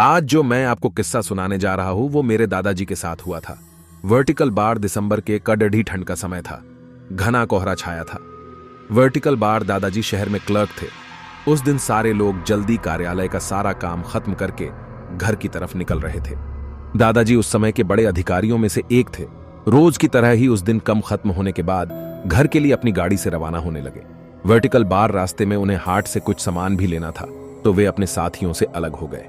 आज जो मैं आपको किस्सा सुनाने जा रहा हूं वो मेरे दादाजी के साथ हुआ था। वर्टिकल बार दिसंबर के कड़ड़ी ठंड का समय था। घना कोहरा छाया था। वर्टिकल बार दादाजी शहर में क्लर्क थे। उस दिन सारे लोग जल्दी कार्यालय का सारा काम खत्म करके घर की तरफ निकल रहे थे। दादाजी उस समय के बड़े अधिकारियों में से एक थे। रोज की तरह ही उस दिन कम खत्म होने के बाद घर के लिए अपनी गाड़ी से रवाना होने लगे। वर्टिकल बार रास्ते में उन्हें हाट से कुछ सामान भी लेना था, तो वे अपने साथियों से अलग हो गए।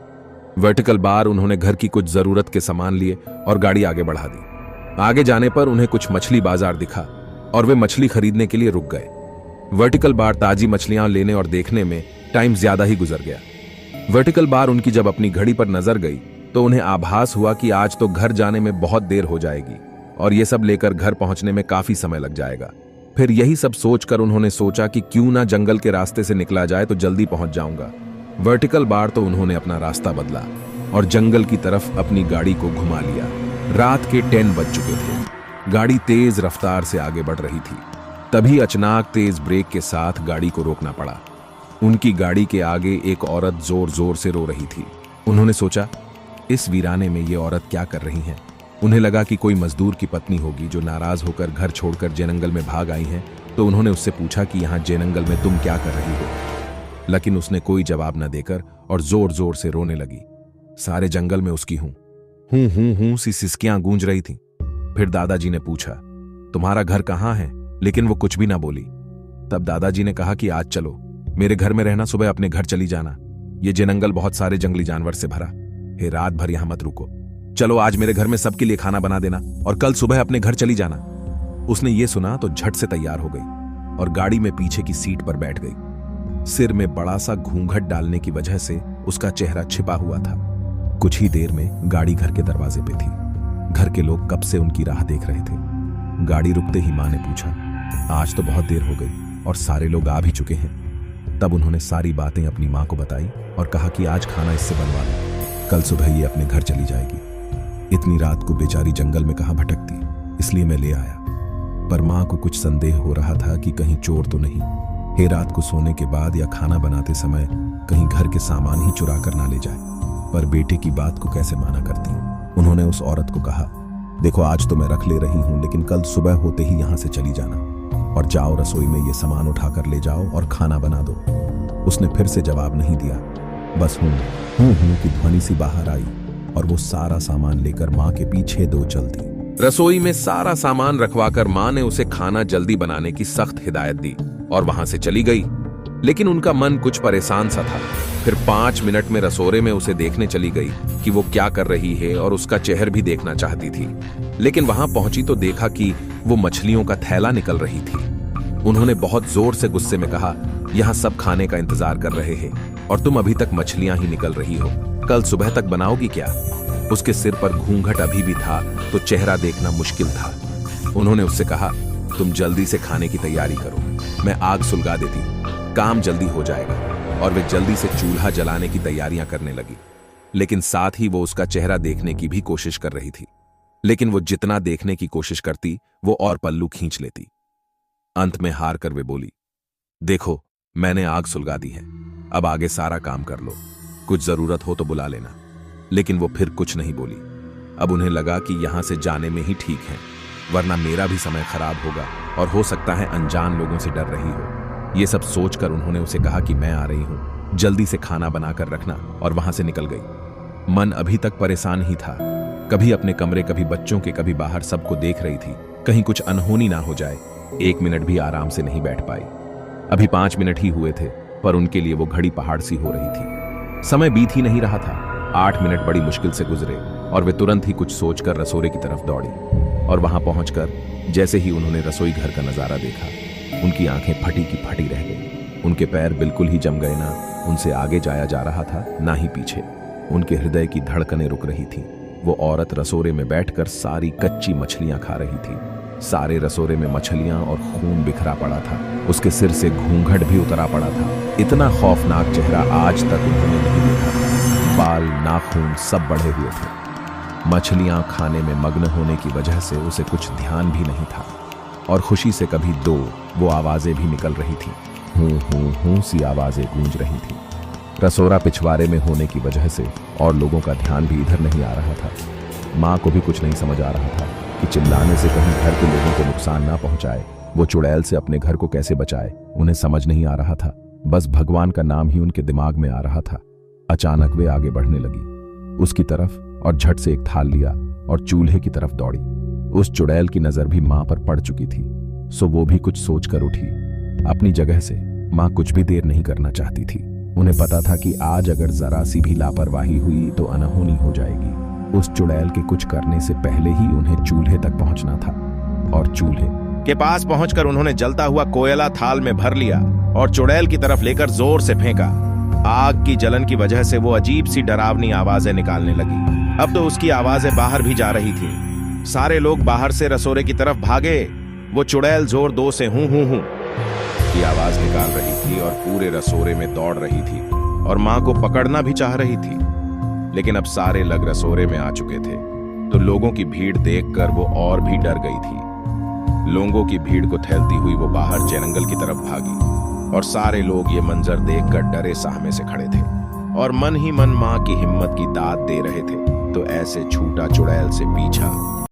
वर्टिकल बार उन्होंने घर की कुछ जरूरत के सामान लिए और गाड़ी आगे बढ़ा दी। आगे जाने पर उन्हें कुछ मछली बाजार दिखा और वे मछली खरीदने के लिए रुक गए। वर्टिकल बार ताजी मछलियां लेने और देखने में टाइम ज्यादा ही गुजर गया। वर्टिकल बार उनकी जब अपनी घड़ी पर नजर गई तो उन्हें आभास हुआ कि आज तो घर जाने में बहुत देर हो जाएगी और ये सब लेकर घर पहुंचने में काफी समय लग जाएगा। फिर यही सब सोचकर उन्होंने सोचा कि क्यों ना जंगल के रास्ते से निकला जाए तो जल्दी पहुंच जाऊंगा। वर्टिकल बार तो उन्होंने अपना रास्ता बदला और जंगल की तरफ अपनी गाड़ी को घुमा लिया। रात के 10 बज चुके थे। गाड़ी तेज रफ्तार से आगे बढ़ रही थी। तभी अचानक तेज ब्रेक के साथ गाड़ी को रोकना पड़ा। उनकी गाड़ी के आगे एक औरत जोर जोर से रो रही थी। उन्होंने सोचा, इस वीराने में ये औरत क्या कर रही है। उन्हें लगा कि कोई मजदूर की पत्नी होगी जो नाराज होकर घर छोड़कर जेनंगल में भाग आई है, तो उन्होंने उससे पूछा कि यहाँ जेनंगल में तुम क्या कर रही हो। लेकिन उसने कोई जवाब न देकर और जोर जोर से रोने लगी। सारे जंगल में उसकी हूं सी सिसकियां गूंज रही थीं। फिर दादाजी ने पूछा, तुम्हारा घर कहाँ है? लेकिन वो कुछ भी ना बोली। तब दादाजी ने कहा कि आज चलो, मेरे घर में रहना, सुबह अपने घर चली जाना। ये जेनंगल बहुत सारे जंगली जानवर से भरा है, रात भर यहां मत रुको। चलो आज मेरे घर में सबके लिए खाना बना देना और कल सुबह अपने घर चली जाना। उसने ये सुना तो झट से तैयार हो गई और गाड़ी में पीछे की सीट पर बैठ गई। सिर में बड़ा सा घूंघट डालने की वजह से उसका चेहरा छिपा हुआ था। कुछ ही देर में गाड़ी घर के दरवाजे पे थी। घर के लोग कब से उनकी राह देख रहे थे। गाड़ी रुकते ही मां ने पूछा, आज तो बहुत देर हो गई और सारे लोग आ भी चुके हैं। तब उन्होंने सारी बातें अपनी मां को बताई और कहा कि आज खाना इससे बनवा लो, कल सुबह ये अपने घर चली जाएगी। इतनी रात को बेचारी जंगल में कहां भटकती, इसलिए मैं ले आया। पर मां को कुछ संदेह हो रहा था कि कहीं चोर तो नहीं, हे रात को सोने के बाद या खाना बनाते समय कहीं घर के सामान ही चुरा कर ना ले जाए। पर बेटे की बात को कैसे माना करती। उन्होंने उस औरत को कहा, देखो आज तो मैं रख ले रही हूं, लेकिन कल सुबह होते ही यहां से चली जाना और जाओ रसोई में ये सामान उठाकर ले जाओ और खाना बना दो। उसने फिर से जवाब नहीं दिया, बस हूं की ध्वनि सी बाहर आई और वो सारा सामान लेकर मां के पीछे दो चल दी। रसोई में सारा सामान रखवाकर मां ने उसे खाना जल्दी बनाने की सख्त हिदायत दी और वहां से चली गई। लेकिन उनका मन कुछ परेशान सा था। फिर 5 मिनट में रसोरे में उसे देखने चली गई कि वो क्या कर रही है और उसका चेहरा भी देखना चाहती थी। लेकिन वहां पहुंची तो देखा कि वो मछलियों का थैला निकल रही थी। उन्होंने बहुत जोर से गुस्से में कहा, यहाँ सब खाने का इंतजार कर रहे हैं और तुम अभी तक मछलियां ही निकल रही हो, कल सुबह तक बनाओगी क्या? उसके सिर पर घूंघट अभी भी था तो चेहरा देखना मुश्किल था। उन्होंने उससे कहा, तुम जल्दी से खाने की तैयारी करो, मैं आग सुलगा देती, काम जल्दी हो जाएगा। और वे जल्दी से चूल्हा जलाने की तैयारियां करने लगी। लेकिन साथ ही वो उसका चेहरा देखने की भी कोशिश कर रही थी। लेकिन वो जितना देखने की कोशिश करती वो और पल्लू खींच लेती। अंत में हार कर वे बोली, देखो मैंने आग सुलगा दी है, अब आगे सारा काम कर लो, कुछ जरूरत हो तो बुला लेना। लेकिन वो फिर कुछ नहीं बोली। अब उन्हें लगा कि यहां से जाने में ही ठीक है, वरना मेरा भी समय खराब होगा और हो सकता है अनजान लोगों से डर रही हो। ये सब सोचकर उन्होंने उसे कहा कि मैं आ रही हूं, जल्दी से खाना बनाकर रखना, और वहां से निकल गई। मन अभी तक परेशान ही था। कभी अपने कमरे, कभी बच्चों के, कभी बाहर सबको देख रही थी, कहीं कुछ अनहोनी ना हो जाए। 1 मिनट भी आराम से नहीं बैठ पाई। अभी 5 मिनट ही हुए थे, पर उनके लिए वो घड़ी पहाड़ सी हो रही थी। समय बीत ही नहीं रहा था। 8 मिनट बड़ी मुश्किल से गुजरे और वे तुरंत ही कुछ सोचकर रसोरे की तरफ दौड़ी। और वहां पहुंचकर जैसे ही उन्होंने रसोई घर का नजारा देखा, उनकी आंखें फटी की फटी रह गई। उनके पैर बिल्कुल ही जम गए, ना उनसे आगे जाया जा रहा था ना ही पीछे। उनके हृदय की धड़कनें रुक रही थी। वो औरत रसोरे में बैठकर सारी कच्ची मछलियां खा रही थी। सारे रसोरे में मछलियां और खून बिखरा पड़ा था। उसके सिर से घूंघट भी उतरा पड़ा था। इतना खौफनाक चेहरा आज तक उन्होंने नहीं देखा था। बाल, नाखून सब बढ़े हुए थे। मछलियां खाने में मग्न होने की वजह से उसे कुछ ध्यान भी नहीं था और खुशी से कभी 2 वो आवाजें भी निकल रही थी। हूं सी आवाजें गूंज रही थी। रसोरा पिछवाड़े में होने की वजह से और लोगों का ध्यान भी इधर नहीं आ रहा था। माँ को भी कुछ नहीं समझ आ रहा था कि चिल्लाने से कहीं घर के लोगों को नुकसान ना पहुंचाए। वो चुड़ैल से अपने घर को कैसे बचाए उन्हें समझ नहीं आ रहा था। बस भगवान का नाम ही उनके दिमाग में आ रहा था। अचानक वे आगे बढ़ने लगी उसकी तरफ और झट से एक थाल लिया और चूल्हे की तरफ दौड़ी। उस चुड़ैल की नजर भी माँ पर पड़ चुकी थी, सो वो भी कुछ सोचकर उठी। अपनी जगह से माँ कुछ भी देर नहीं करना चाहती थी। उन्हें पता था कि आज अगर जरा सी भी लापरवाही हुई तो अनहोनी हो जाएगी। उस चुड़ैल के कुछ करने से पहले ही उन्हें चूल्हे तक पहुंचना था और चूल्हे के पास पहुंचकर उन्होंने जलता हुआ कोयला थाल में भर लिया और चुड़ैल की तरफ लेकर जोर से फेंका। आग की जलन की वजह से वो अजीब सी डरावनी आवाजें निकालने लगी। अब तो उसकी आवाजें बाहर भी जा रही थी। सारे लोग बाहर से रसोरे की तरफ भागे। वो चुड़ैल जोर दो से हूं हूं हूं की आवाज निकाल रही थी और पूरे रसोरे में दौड़ रही थी और माँ को पकड़ना भी चाह रही थी। लेकिन अब सारे लग रसोरे में आ चुके थे तो लोगों की भीड़ देखकर वो और भी डर गई थी। लोगों की भीड़ को थैलती हुई वो बाहर जंगल की तरफ भागी और सारे लोग ये मंजर देखकर डरे सहमे से खड़े थे और मन ही मन माँ की हिम्मत की दाद दे रहे थे। तो ऐसे छूटा चुड़ैल से पीछा